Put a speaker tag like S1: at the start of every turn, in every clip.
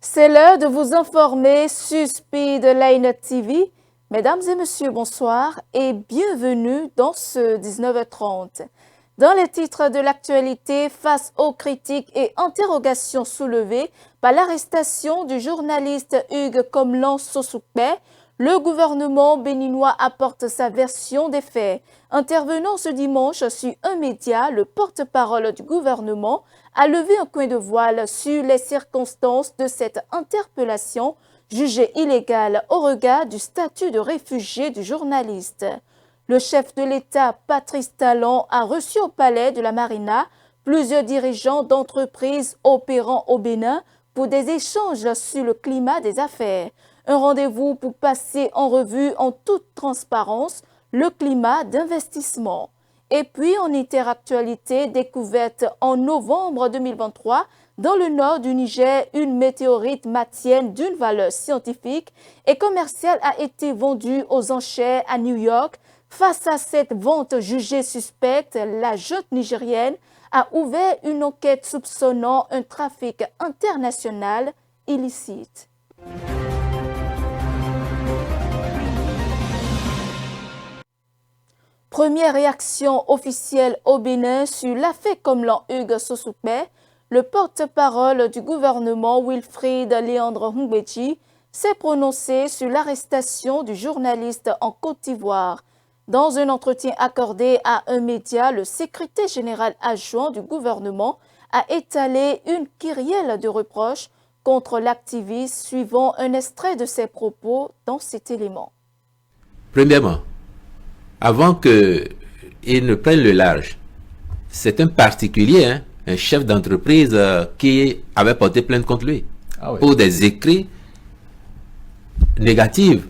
S1: C'est l'heure de vous informer sur Speedline TV. Mesdames et messieurs, bonsoir et bienvenue dans ce 19h30. Dans les titres de l'actualité, face aux critiques et interrogations soulevées par l'arrestation du journaliste Hugues Komlan Sossoukpe, le gouvernement béninois apporte sa version des faits. Intervenant ce dimanche sur un média, le porte-parole du gouvernement a levé un coin de voile sur les circonstances de cette interpellation jugée illégale au regard du statut de réfugié du journaliste. Le chef de l'État, Patrice Talon, a reçu au palais de la Marina plusieurs dirigeants d'entreprises opérant au Bénin pour des échanges sur le climat des affaires. Un rendez-vous pour passer en revue en toute transparence le climat d'investissement. Et puis, en interactualité, découverte en novembre 2023, dans le nord du Niger, une météorite martienne d'une valeur scientifique et commerciale a été vendue aux enchères à New York. Face à cette vente jugée suspecte, la junte nigérienne a ouvert une enquête soupçonnant un trafic international illicite. Première réaction officielle au Bénin sur l'affaire Komlan Hugues Sossoukpe, le porte-parole du gouvernement Wilfried Léandre Houmbéji s'est prononcé sur l'arrestation du journaliste en Côte d'Ivoire. Dans un entretien accordé à un média, le secrétaire général adjoint du gouvernement a étalé une kyrielle de reproches contre l'activiste, suivant un extrait de ses propos dans cet élément.
S2: Premièrement, avant qu'il ne prenne le large, c'est un particulier, un chef d'entreprise qui avait porté plainte contre lui pour des écrits négatifs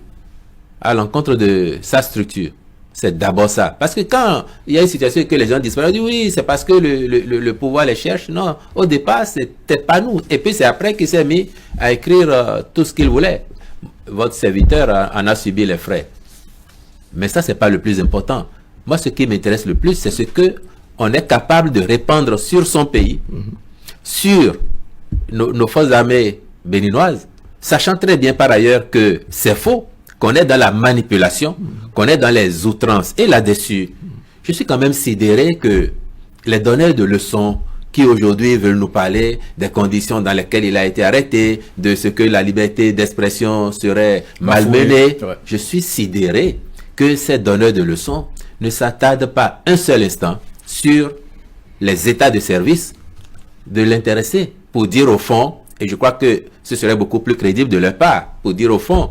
S2: à l'encontre de sa structure. C'est d'abord ça. Parce que quand il y a une situation que les gens disparaissent, on dit oui, c'est parce que le pouvoir les cherche. Non, au départ, c'était pas nous. Et puis c'est après qu'il s'est mis à écrire tout ce qu'il voulait. Votre serviteur en a subi les frais. Mais ça, c'est pas le plus important. Moi, ce qui m'intéresse le plus, c'est ce que on est capable de répandre sur son pays, sur nos forces armées béninoises, sachant très bien par ailleurs que c'est faux, qu'on est dans la manipulation, qu'on est dans les outrances. Et là-dessus, je suis quand même sidéré que les donneurs de leçons qui aujourd'hui veulent nous parler des conditions dans lesquelles il a été arrêté, de ce que la liberté d'expression serait malmenée, je suis sidéré que ces donneurs de leçons ne s'attardent pas un seul instant sur les états de service de l'intéressé pour dire au fond, et je crois que ce serait beaucoup plus crédible de leur part, pour dire au fond,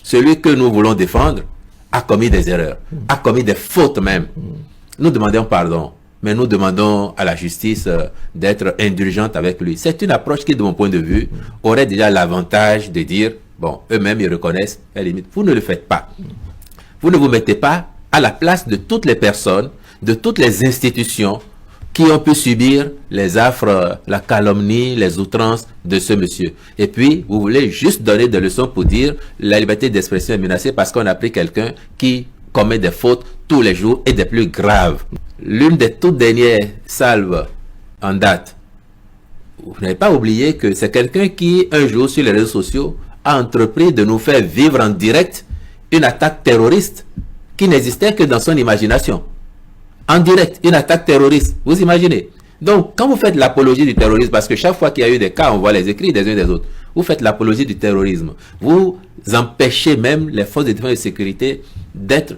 S2: celui que nous voulons défendre a commis des erreurs, a commis des fautes même. Nous demandons pardon, mais nous demandons à la justice d'être indulgente avec lui. C'est une approche qui, de mon point de vue, aurait déjà l'avantage de dire, bon, eux-mêmes ils reconnaissent, à la limite, vous ne le faites pas. Vous ne vous mettez pas à la place de toutes les personnes, de toutes les institutions qui ont pu subir les affres, la calomnie, les outrances de ce monsieur. Et puis, vous voulez juste donner des leçons pour dire la liberté d'expression est menacée parce qu'on a pris quelqu'un qui commet des fautes tous les jours et des plus graves. L'une des toutes dernières salves en date, vous n'avez pas oublié que c'est quelqu'un qui, un jour sur les réseaux sociaux, a entrepris de nous faire vivre en direct une attaque terroriste qui n'existait que dans son imagination. En direct, une attaque terroriste. Vous imaginez? Donc, quand vous faites l'apologie du terrorisme, parce que chaque fois qu'il y a eu des cas, on voit les écrits des uns des autres, vous faites l'apologie du terrorisme. Vous empêchez même les forces de défense et de sécurité d'être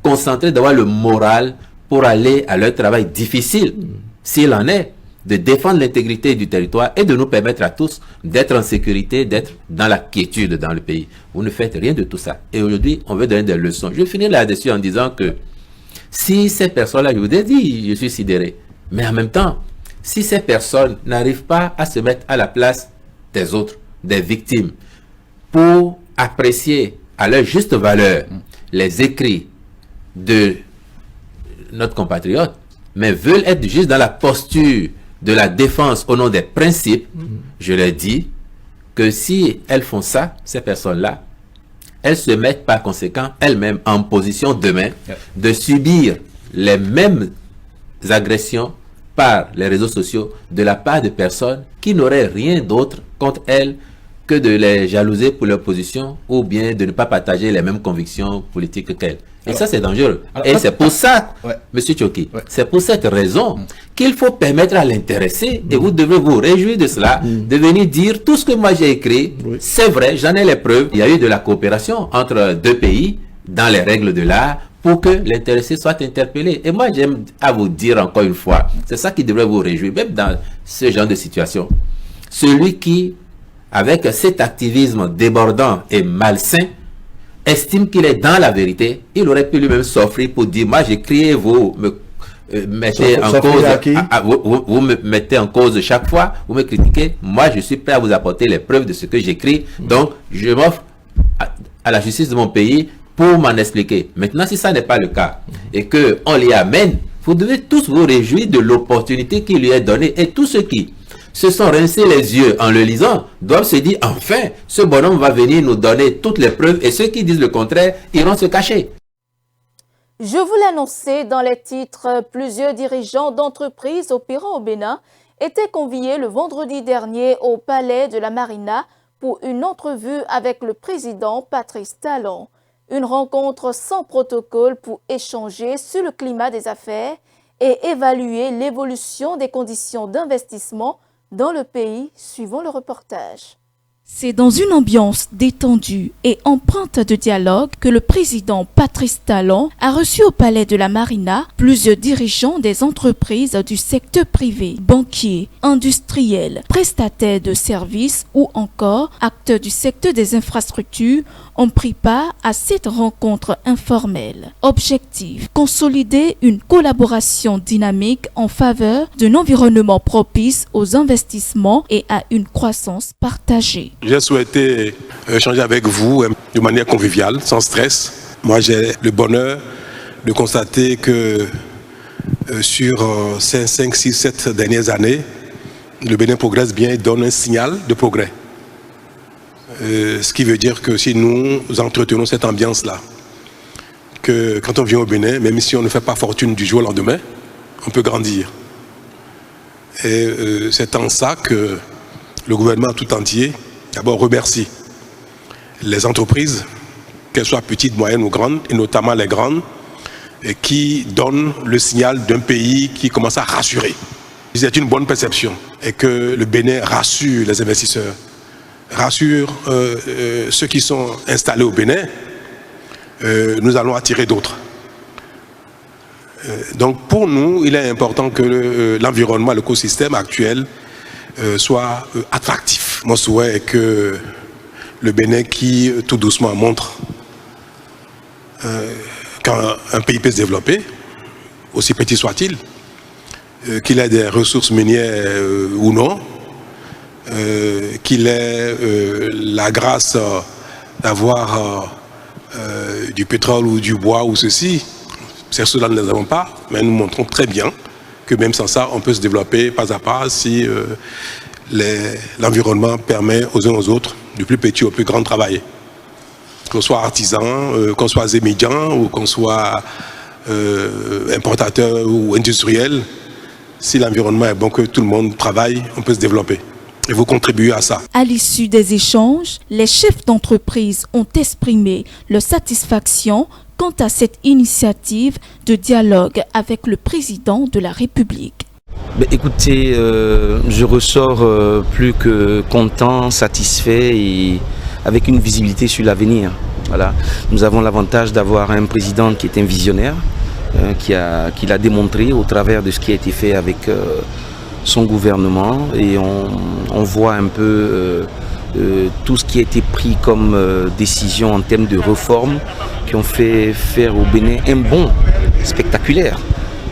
S2: concentrées, d'avoir le moral pour aller à leur travail difficile, s'il en est, de défendre l'intégrité du territoire et de nous permettre à tous d'être en sécurité, d'être dans la quiétude dans le pays. Vous ne faites rien de tout ça. Et aujourd'hui, on veut donner des leçons. Je vais finir là-dessus en disant que si ces personnes-là, je vous ai dit, je suis sidéré, mais en même temps, si ces personnes n'arrivent pas à se mettre à la place des autres, des victimes, pour apprécier à leur juste valeur les écrits de notre compatriote, mais veulent être juste dans la posture de la défense au nom des principes, je leur dis que si elles font ça, ces personnes-là, elles se mettent par conséquent elles-mêmes en position demain de subir les mêmes agressions par les réseaux sociaux de la part de personnes qui n'auraient rien d'autre contre elles que de les jalouser pour leur position ou bien de ne pas partager les mêmes convictions politiques qu'elles. Et ça, c'est dangereux. Et c'est pour ça, Monsieur Tchoki, c'est pour cette raison qu'il faut permettre à l'intéressé, et vous devez vous réjouir de cela, de venir dire tout ce que moi j'ai écrit, c'est vrai, j'en ai les preuves. Il y a eu de la coopération entre deux pays dans les règles de l'art pour que l'intéressé soit interpellé. Et moi, j'aime à vous dire encore une fois, c'est ça qui devrait vous réjouir, même dans ce genre de situation. Celui qui, avec cet activisme débordant et malsain, estime qu'il est dans la vérité, il aurait pu lui-même s'offrir pour dire, moi j'ai crié, vous me mettez en cause, vous me mettez en cause chaque fois, vous me critiquez, moi je suis prêt à vous apporter les preuves de ce que j'écris, donc je m'offre à la justice de mon pays pour m'en expliquer. Maintenant, si ça n'est pas le cas, et qu'on l'y amène, vous devez tous vous réjouir de l'opportunité qui lui est donnée, et tous ceux qui se sont rincés les yeux en le lisant doivent se dire, enfin, ce bonhomme va venir nous donner toutes les preuves et ceux qui disent le contraire iront se cacher.
S1: Je vous l'annonçais dans les titres, plusieurs dirigeants d'entreprises opérant au Bénin étaient conviés le vendredi dernier au Palais de la Marina pour une entrevue avec le président Patrice Talon. Une rencontre sans protocole pour échanger sur le climat des affaires et évaluer l'évolution des conditions d'investissement dans le pays, suivant le reportage. C'est dans une ambiance détendue et empreinte de dialogue que le président Patrice Talon a reçu au Palais de la Marina plusieurs dirigeants des entreprises du secteur privé, banquiers, industriels, prestataires de services ou encore acteurs du secteur des infrastructures ont pris part à cette rencontre informelle. Objectif, consolider une collaboration dynamique en faveur d'un environnement propice aux investissements et à une croissance partagée.
S3: J'ai souhaité échanger avec vous de manière conviviale, sans stress. Moi, j'ai le bonheur de constater que sur ces 5, 6, 7 dernières années, le Bénin progresse bien et donne un signal de progrès. Ce qui veut dire que si nous entretenons cette ambiance-là, que quand on vient au Bénin, même si on ne fait pas fortune du jour au lendemain, on peut grandir. Et c'est en ça que le gouvernement tout entier d'abord remercie les entreprises, qu'elles soient petites, moyennes ou grandes, et notamment les grandes, et qui donnent le signal d'un pays qui commence à rassurer. C'est une bonne perception et que le Bénin rassure les investisseurs, rassure ceux qui sont installés au Bénin. Nous allons attirer d'autres. Donc pour nous, il est important que l'environnement, l'écosystème actuel soit attractif. Mon souhait est que le Bénin, qui tout doucement montre qu'un pays peut se développer, aussi petit soit-il, qu'il ait des ressources minières ou non, qu'il ait la grâce d'avoir du pétrole ou du bois ou ceci, c'est cela nous ne les avons pas, mais nous montrons très bien que même sans ça, on peut se développer pas à pas si l'environnement permet aux uns aux autres, du plus petit au plus grand, de travailler. Qu'on soit artisan, qu'on soit zémédian ou qu'on soit importateur ou industriel, si l'environnement est bon, que tout le monde travaille, on peut se développer. Et vous contribuez à ça.
S1: À l'issue des échanges, les chefs d'entreprise ont exprimé leur satisfaction quant à cette initiative de dialogue avec le président de la République.
S4: Écoutez, je ressors plus que content, satisfait et avec une visibilité sur l'avenir. Voilà. Nous avons l'avantage d'avoir un président qui est un visionnaire, qui l'a démontré au travers de ce qui a été fait avec son gouvernement, et on voit un peu tout ce qui a été pris comme décision en termes de réformes qui ont fait faire au Bénin un bond spectaculaire.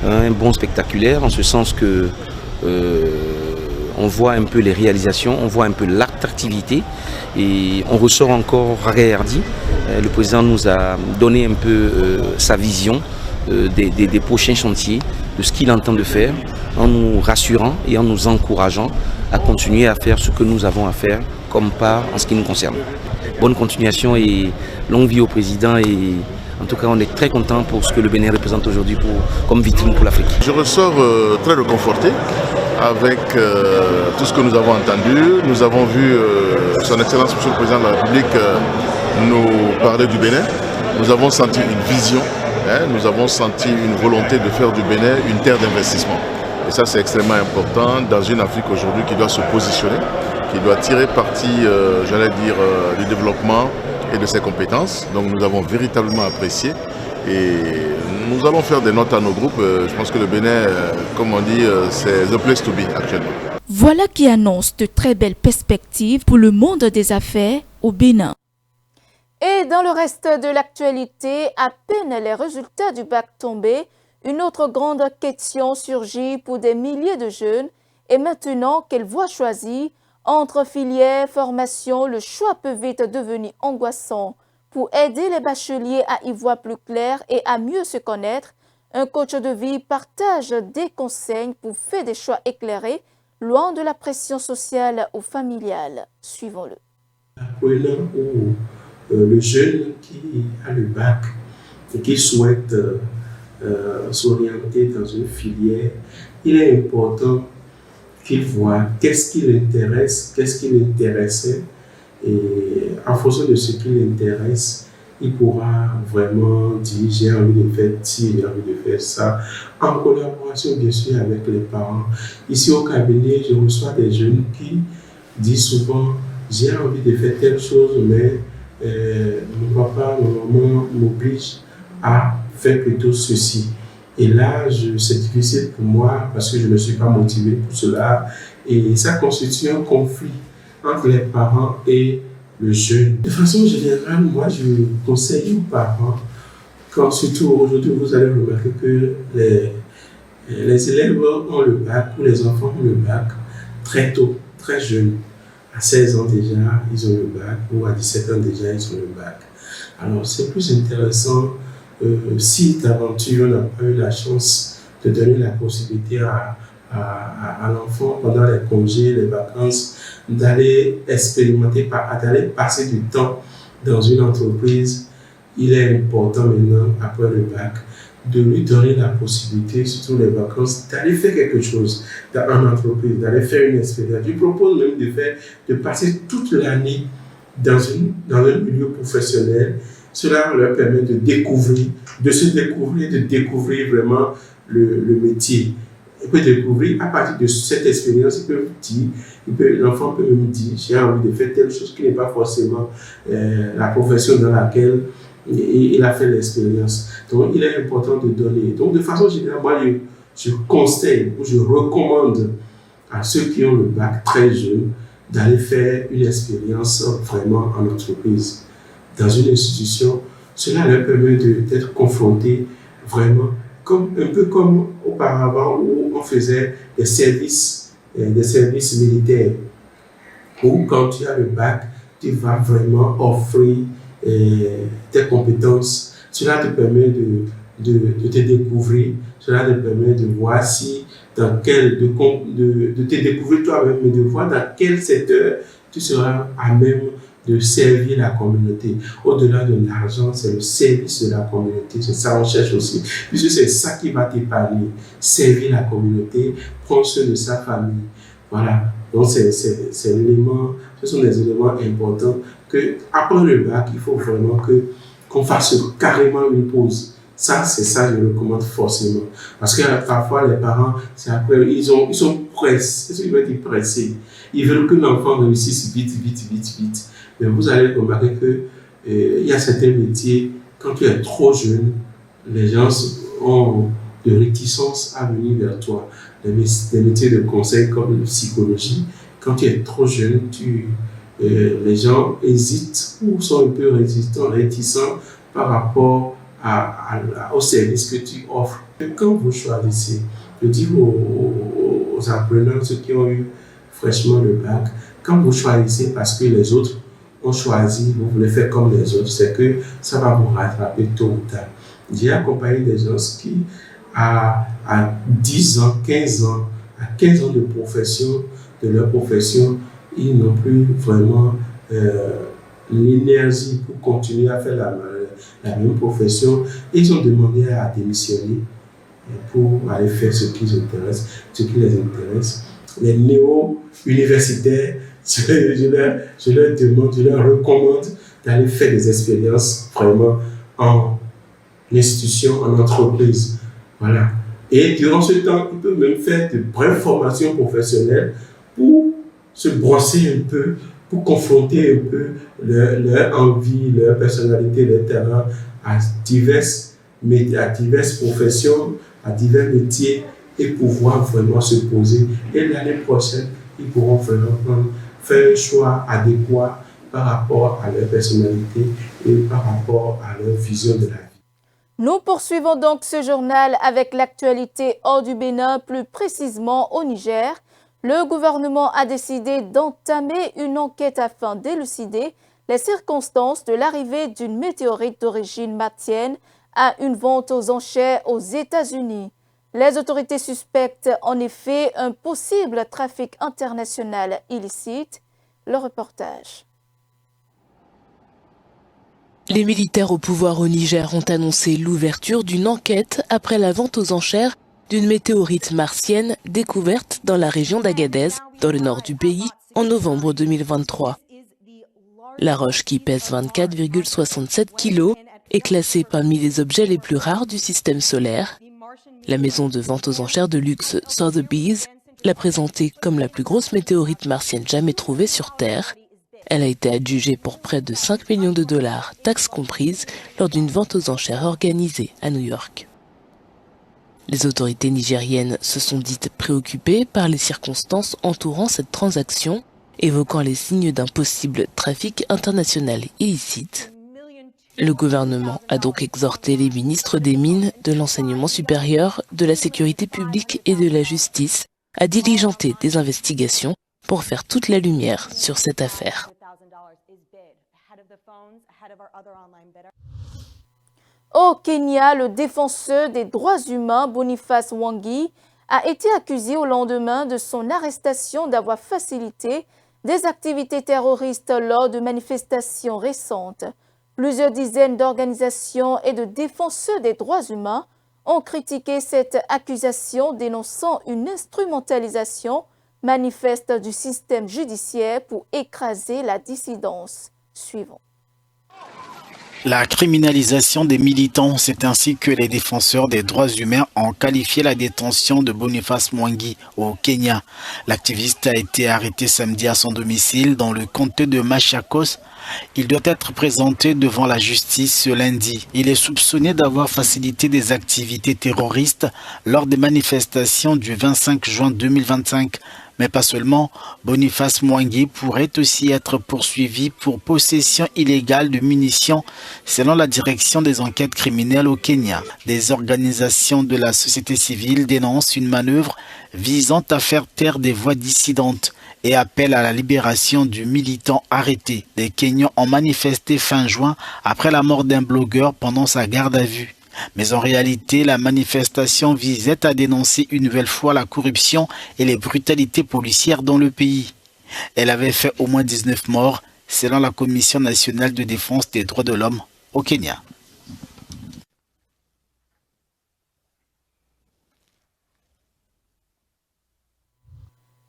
S4: Un bond spectaculaire en ce sens que on voit un peu les réalisations, on voit un peu l'attractivité et on ressort encore réardi. Le président nous a donné un peu sa vision des prochains chantiers, de ce qu'il entend de faire, en nous rassurant et en nous encourageant à continuer à faire ce que nous avons à faire comme part en ce qui nous concerne. Bonne continuation et longue vie au président et en tout cas on est très content pour ce que le Bénin représente aujourd'hui comme vitrine pour l'Afrique.
S5: Je ressors très réconforté avec tout ce que nous avons entendu. Nous avons vu son Excellence Monsieur le Président de la République nous parler du Bénin. Nous avons senti une vision, nous avons senti une volonté de faire du Bénin une terre d'investissement. Et ça c'est extrêmement important dans une Afrique aujourd'hui qui doit se positionner, qui doit tirer parti, du développement et de ses compétences. Donc nous avons véritablement apprécié et nous allons faire des notes à nos groupes. Je pense que le Bénin, comme on dit, c'est the place to be actuellement.
S1: Voilà qui annonce de très belles perspectives pour le monde des affaires au Bénin. Et dans le reste de l'actualité, à peine les résultats du bac tombés, une autre grande question surgit pour des milliers de jeunes. Et maintenant, quelle voie choisir? Entre filières, formation, le choix peut vite devenir angoissant. Pour aider les bacheliers à y voir plus clair et à mieux se connaître, un coach de vie partage des conseils pour faire des choix éclairés, loin de la pression sociale ou familiale. Suivons-le.
S6: Apprenant où le jeune qui a le bac et qui souhaite s'orienter dans une filière, il est important qu'il voit qu'est-ce qui l'intéresse, qu'est-ce qui l'intéressait, et en fonction de ce qui l'intéresse, il pourra vraiment dire j'ai envie de faire ci, j'ai envie de faire ça, en collaboration bien sûr avec les parents. Ici au cabinet, je reçois des jeunes qui disent souvent j'ai envie de faire telle chose, mais mon papa, mon maman m'oblige à faire plutôt ceci. Et là, c'est difficile pour moi parce que je ne suis pas motivé pour cela. Et ça constitue un conflit entre les parents et le jeune. De façon générale, moi, je conseille aux parents, quand surtout aujourd'hui, vous allez remarquer que les élèves ont le bac, ou les enfants ont le bac très tôt, très jeunes. À 16 ans déjà, ils ont le bac, ou à 17 ans déjà, ils ont le bac. Alors, c'est plus intéressant si d'aventure on n'a pas eu la chance de donner la possibilité à l'enfant pendant les congés, les vacances, d'aller expérimenter, d'aller passer du temps dans une entreprise. Il est important maintenant, après le bac, de lui donner la possibilité, surtout les vacances, d'aller faire quelque chose dans une entreprise, d'aller faire une expérience. Je propose même de passer toute l'année dans un milieu professionnel. Cela leur permet de découvrir vraiment le métier. Il peut découvrir, à partir de cette expérience, l'enfant peut même dire, j'ai envie de faire telle chose qui n'est pas forcément la profession dans laquelle il a fait l'expérience. Donc, il est important de donner. Donc, de façon générale, moi, je conseille ou je recommande à ceux qui ont le bac très jeune d'aller faire une expérience vraiment en entreprise. Dans une institution, cela leur permet d'être confrontés vraiment un peu comme auparavant où on faisait des services militaires, où quand tu as le bac, tu vas vraiment offrir tes compétences. Cela te permet de te découvrir, cela te permet de voir de te découvrir toi-même, mais de voir dans quel secteur tu seras à même de servir la communauté. Au-delà de l'argent, c'est le service de la communauté. C'est ça qu'on cherche aussi. Puisque c'est ça qui va t'épargner. Servir la communauté, prendre soin de sa famille. Voilà. Donc, ce sont des éléments importants que, après le bac, il faut vraiment qu'on fasse carrément une pause. C'est ça, je le recommande forcément. Parce que parfois, les parents, c'est après, ils sont pressés. Ils veulent dire pressés. Ils veulent que l'enfant réussisse vite. Mais vous allez remarquer qu'il y a certains métiers, quand tu es trop jeune, les gens ont de réticence à venir vers toi. Des métiers de conseil comme la psychologie, quand tu es trop jeune, les gens hésitent ou sont un peu réticents par rapport au service que tu offres. Et quand vous choisissez, je dis aux apprenants, ceux qui ont eu fraîchement le bac, quand vous choisissez parce que les autres ont choisi, vous voulez faire comme les autres, c'est que ça va vous rattraper tôt ou tard. J'ai accompagné des gens qui, à 10 ans, 15 ans, à 15 ans de leur profession, ils n'ont plus vraiment l'énergie pour continuer à faire la même profession. Ils ont demandé à démissionner pour aller faire ce qui les intéresse. Les néo-universitaires, je leur recommande d'aller faire des expériences vraiment en institution, en entreprise. Voilà. Et durant ce temps, ils peuvent même faire de brèves formations professionnelles pour se brosser un peu, pour confronter un peu leur envie, leur personnalité, leur talent à diverses professions, à divers métiers et pouvoir vraiment se poser. Et l'année prochaine, ils pourront vraiment faire un choix adéquat par rapport à leur personnalité et par rapport à leur vision de la vie.
S1: Nous poursuivons donc ce journal avec l'actualité hors du Bénin, plus précisément au Niger. Le gouvernement a décidé d'entamer une enquête afin d'élucider les circonstances de l'arrivée d'une météorite d'origine martienne à une vente aux enchères aux États-Unis. Les autorités suspectent en effet un possible trafic international illicite. Le reportage.
S7: Les militaires au pouvoir au Niger ont annoncé l'ouverture d'une enquête après la vente aux enchères d'une météorite martienne découverte dans la région d'Agadez, dans le nord du pays, en novembre 2023. La roche, qui pèse 24,67 kg, est classée parmi les objets les plus rares du système solaire. La maison de vente aux enchères de luxe Sotheby's l'a présentée comme la plus grosse météorite martienne jamais trouvée sur Terre. Elle a été adjugée pour près de 5 millions de dollars, taxes comprises, lors d'une vente aux enchères organisée à New York. Les autorités nigériennes se sont dites préoccupées par les circonstances entourant cette transaction, évoquant les signes d'un possible trafic international illicite. Le gouvernement a donc exhorté les ministres des Mines, de l'Enseignement supérieur, de la Sécurité publique et de la Justice à diligenter des investigations pour faire toute la lumière sur cette affaire.
S1: Au Kenya, le défenseur des droits humains Boniface Mwangi a été accusé au lendemain de son arrestation d'avoir facilité des activités terroristes lors de manifestations récentes. Plusieurs dizaines d'organisations et de défenseurs des droits humains ont critiqué cette accusation, dénonçant une instrumentalisation manifeste du système judiciaire pour écraser la dissidence. Suivons.
S8: La criminalisation des militants, c'est ainsi que les défenseurs des droits humains ont qualifié la détention de Boniface Mwangi au Kenya. L'activiste a été arrêté samedi à son domicile dans le comté de Machakos. Il doit être présenté devant la justice ce lundi. Il est soupçonné d'avoir facilité des activités terroristes lors des manifestations du 25 juin 2025. Mais pas seulement, Boniface Mwangi pourrait aussi être poursuivi pour possession illégale de munitions selon la direction des enquêtes criminelles au Kenya. Des organisations de la société civile dénoncent une manœuvre visant à faire taire des voix dissidentes et appellent à la libération du militant arrêté. Les Kenyans ont manifesté fin juin après la mort d'un blogueur pendant sa garde à vue. Mais en réalité, la manifestation visait à dénoncer une nouvelle fois la corruption et les brutalités policières dans le pays. Elle avait fait au moins 19 morts, selon la Commission nationale de défense des droits de l'homme au Kenya.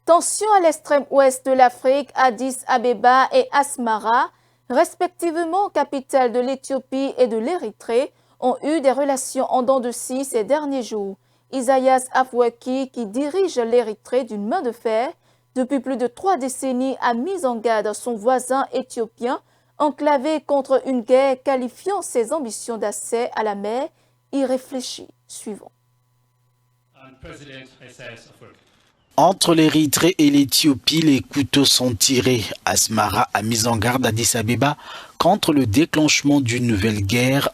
S1: Tensions à l'extrême ouest de l'Afrique, Addis Abeba et Asmara, respectivement capitales de l'Éthiopie et de l'Érythrée, ont eu des relations en dents de scie ces derniers jours. Isaias Afwerki, qui dirige l'Érythrée d'une main de fer depuis plus de 3 décennies, a mis en garde son voisin éthiopien, enclavé contre une guerre, qualifiant ses ambitions d'accès à la mer irréfléchies. Suivons.
S8: Entre l'Érythrée et l'Éthiopie, les couteaux sont tirés. Asmara a mis en garde Addis Abeba contre le déclenchement d'une nouvelle guerre.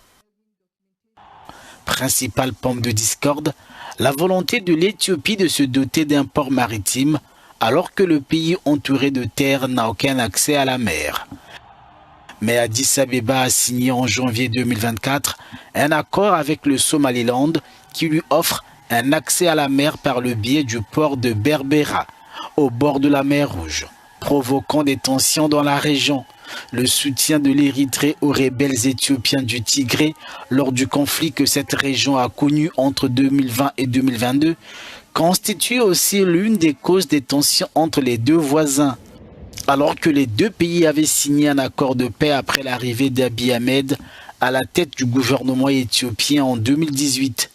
S8: Principale pomme de discorde, la volonté de l'Éthiopie de se doter d'un port maritime, alors que le pays entouré de terre n'a aucun accès à la mer. Mais Addis Abeba a signé en janvier 2024 un accord avec le Somaliland qui lui offre un accès à la mer par le biais du port de Berbera, au bord de la mer Rouge, provoquant des tensions dans la région. Le soutien de l'Érythrée aux rebelles éthiopiens du Tigré lors du conflit que cette région a connu entre 2020 et 2022 constitue aussi l'une des causes des tensions entre les deux voisins. Alors que les deux pays avaient signé un accord de paix après l'arrivée d'Abiy Ahmed à la tête du gouvernement éthiopien en 2018.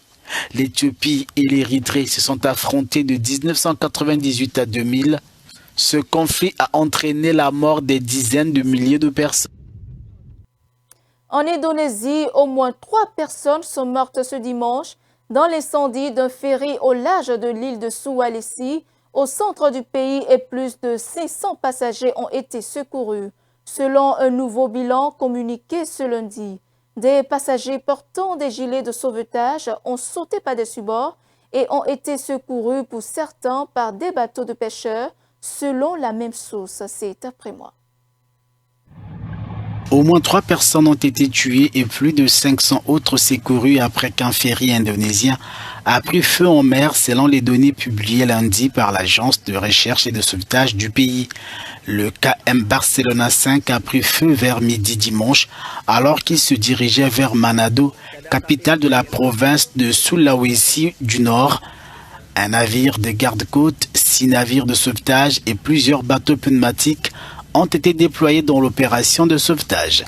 S8: L'Éthiopie et l'Érythrée se sont affrontés de 1998 à 2000. Ce conflit a entraîné la mort des dizaines de milliers de personnes.
S1: En Indonésie, au moins 3 personnes sont mortes ce dimanche dans l'incendie d'un ferry au large de l'île de Sulawesi, au centre du pays, et plus de 500 passagers ont été secourus. Selon un nouveau bilan communiqué ce lundi, des passagers portant des gilets de sauvetage ont sauté par-dessus bord et ont été secourus pour certains par des bateaux de pêcheurs, selon la même source. C'est après moi.
S8: Au moins 3 personnes ont été tuées et plus de 500 autres secourus après qu'un ferry indonésien a pris feu en mer selon les données publiées lundi par l'agence de recherche et de sauvetage du pays. Le KM Barcelona 5 a pris feu vers midi dimanche alors qu'il se dirigeait vers Manado, capitale de la province de Sulawesi du Nord. Un navire de garde-côte, 6 navires de sauvetage et plusieurs bateaux pneumatiques ont été déployés dans l'opération de sauvetage.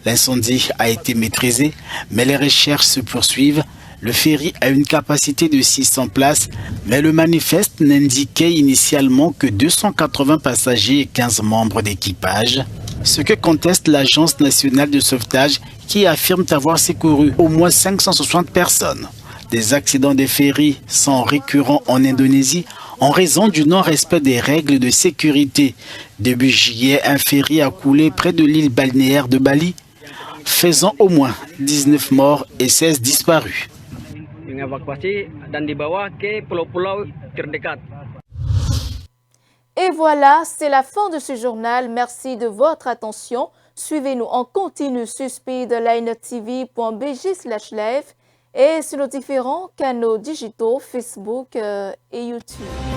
S8: L'incendie a été maîtrisé, mais les recherches se poursuivent. Le ferry a une capacité de 600 places, mais le manifeste n'indiquait initialement que 280 passagers et 15 membres d'équipage. Ce que conteste l'Agence nationale de sauvetage qui affirme avoir secouru au moins 560 personnes. Des accidents de ferry sont récurrents en Indonésie en raison du non-respect des règles de sécurité. Début juillet, un ferry a coulé près de l'île balnéaire de Bali, faisant au moins 19 morts et 16 disparus.
S1: Et voilà, c'est la fin de ce journal. Merci de votre attention. Suivez-nous en continu sur speedlinetv.bg/live et sur nos différents canaux digitaux Facebook et YouTube.